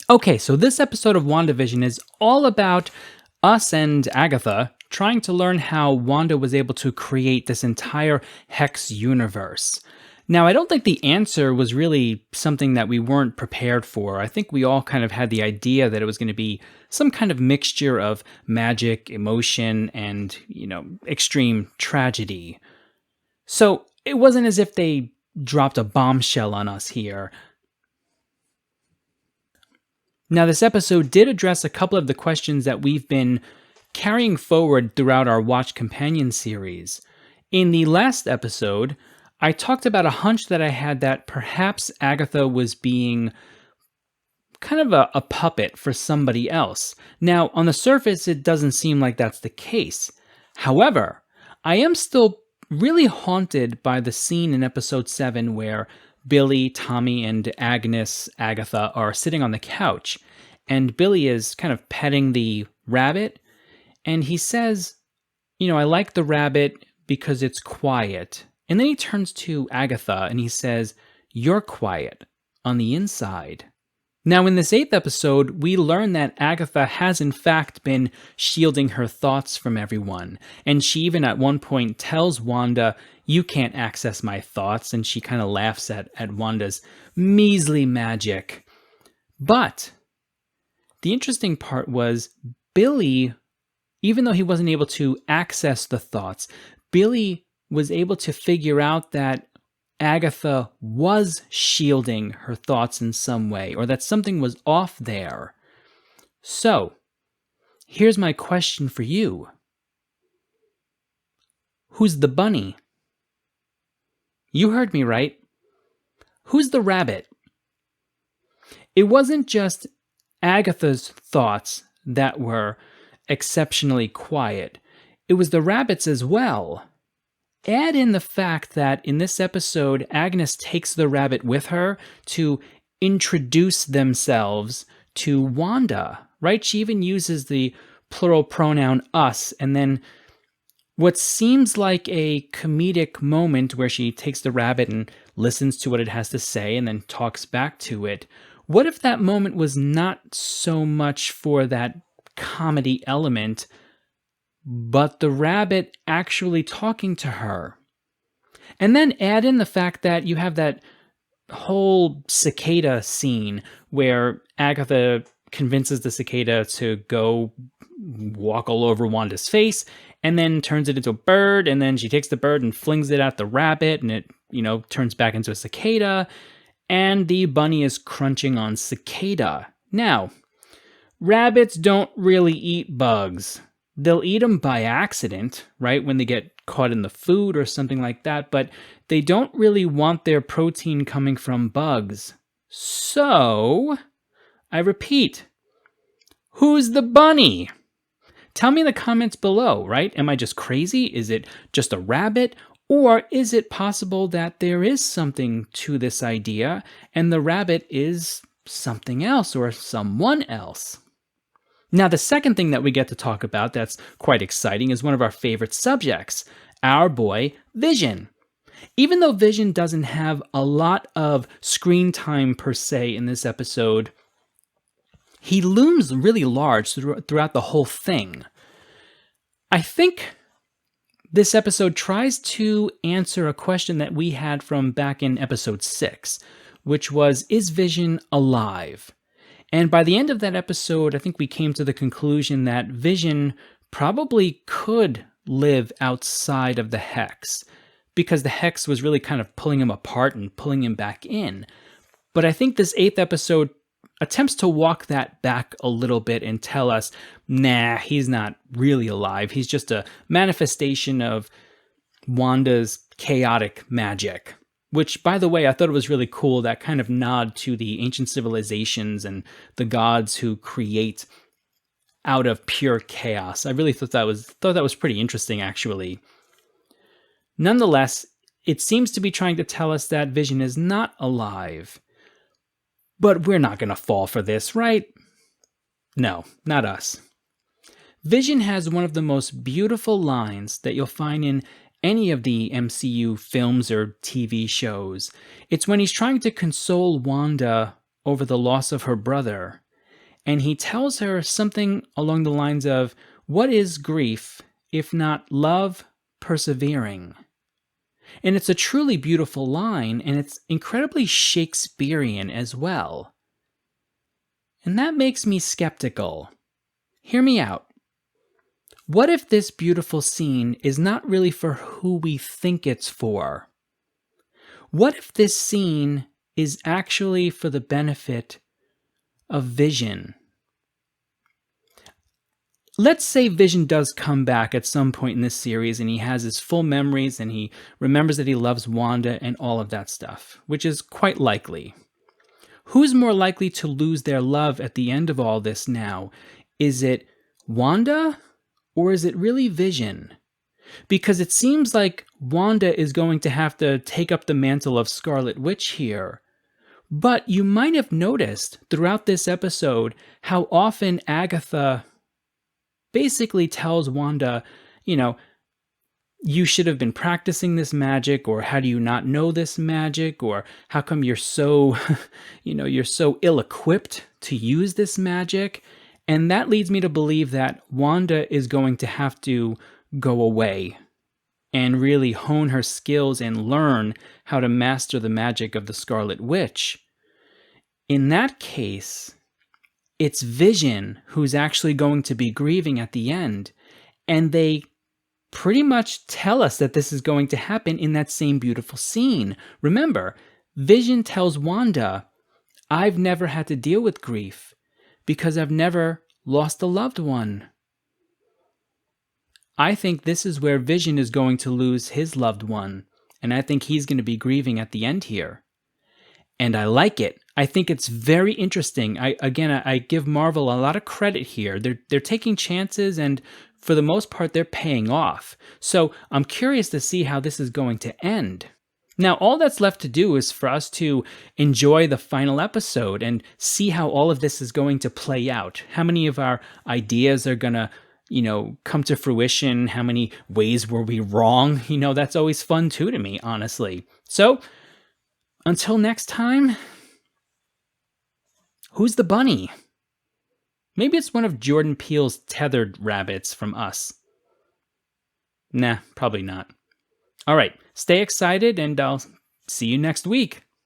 Okay, so this episode of WandaVision is all about us and Agatha trying to learn how Wanda was able to create this entire Hex universe. Now, I don't think the answer was really something that we weren't prepared for. I think we all kind of had the idea that it was going to be some kind of mixture of magic, emotion, and, extreme tragedy. So it wasn't as if they dropped a bombshell on us here. Now, this episode did address a couple of the questions that we've been carrying forward throughout our Watch Companion series. In the last episode, I talked about a hunch that I had that perhaps Agatha was being kind of a puppet for somebody else. Now, on the surface, it doesn't seem like that's the case. However, I am still really haunted by the scene in episode 7 where Billy, Tommy, and Agatha are sitting on the couch, and Billy is kind of petting the rabbit, and he says, I like the rabbit because it's quiet. And then he turns to Agatha and he says, you're quiet on the inside. Now, in this 8th episode, we learn that Agatha has in fact been shielding her thoughts from everyone. And she even at one point tells Wanda, you can't access my thoughts. And she kind of laughs at Wanda's measly magic. But the interesting part was Billy, even though he wasn't able to access the thoughts, Billy was able to figure out that Agatha was shielding her thoughts in some way, or that something was off there. So, here's my question for you. Who's the bunny? You heard me right. Who's the rabbit? It wasn't just Agatha's thoughts that were exceptionally quiet. It was the rabbit's as well. Add in the fact that in this episode, Agnes takes the rabbit with her to introduce themselves to Wanda, right? She even uses the plural pronoun us, and then what seems like a comedic moment where she takes the rabbit and listens to what it has to say and then talks back to it. What if that moment was not so much for that comedy element, but the rabbit actually talking to her? And then add in the fact that you have that whole cicada scene where Agatha convinces the cicada to go walk all over Wanda's face and then turns it into a bird, and then she takes the bird and flings it at the rabbit, and it, turns back into a cicada, and the bunny is crunching on cicada. Now, rabbits don't really eat bugs. They'll eat them by accident, right, when they get caught in the food or something like that, but they don't really want their protein coming from bugs. So, I repeat, who's the bunny? Tell me in the comments below, right? Am I just crazy? Is it just a rabbit? Or is it possible that there is something to this idea and the rabbit is something else or someone else? Now, the second thing that we get to talk about that's quite exciting is one of our favorite subjects, our boy Vision. Even though Vision doesn't have a lot of screen time per se in this episode, he looms really large throughout the whole thing. I think this episode tries to answer a question that we had from back in episode 6, which was, is Vision alive? And by the end of that episode, I think we came to the conclusion that Vision probably could live outside of the Hex, because the Hex was really kind of pulling him apart and pulling him back in. But I think this 8th episode attempts to walk that back a little bit and tell us, nah, he's not really alive. He's just a manifestation of Wanda's chaotic magic. Which, by the way, I thought it was really cool, that kind of nod to the ancient civilizations and the gods who create out of pure chaos. I really thought that was pretty interesting, actually. Nonetheless, it seems to be trying to tell us that Vision is not alive. But we're not going to fall for this, right? No, not us. Vision has one of the most beautiful lines that you'll find in any of the MCU films or TV shows. It's when he's trying to console Wanda over the loss of her brother. And he tells her something along the lines of, "What is grief if not love persevering?" And it's a truly beautiful line, and it's incredibly Shakespearean as well. And that makes me skeptical. Hear me out. What if this beautiful scene is not really for who we think it's for? What if this scene is actually for the benefit of Vision? Let's say Vision does come back at some point in this series and he has his full memories and he remembers that he loves Wanda and all of that stuff, which is quite likely. Who's more likely to lose their love at the end of all this now? Is it Wanda or is it really Vision? Because it seems like Wanda is going to have to take up the mantle of Scarlet Witch here. But you might have noticed throughout this episode how often Agatha basically tells Wanda, you should have been practicing this magic, or how do you not know this magic, or how come you're so, you're so ill-equipped to use this magic? And that leads me to believe that Wanda is going to have to go away and really hone her skills and learn how to master the magic of the Scarlet Witch. In that case, it's Vision who's actually going to be grieving at the end. And they pretty much tell us that this is going to happen in that same beautiful scene. Remember, Vision tells Wanda, "I've never had to deal with grief because I've never lost a loved one." I think this is where Vision is going to lose his loved one, and I think he's going to be grieving at the end here. And I like it. I think it's very interesting. I give Marvel a lot of credit here. They're taking chances, and for the most part, they're paying off. So I'm curious to see how this is going to end. Now, all that's left to do is for us to enjoy the final episode and see how all of this is going to play out. How many of our ideas are going to come to fruition? How many ways were we wrong? That's always fun too to me, honestly. So, until next time, who's the bunny? Maybe it's one of Jordan Peele's tethered rabbits from Us. Nah, probably not. All right, stay excited and I'll see you next week.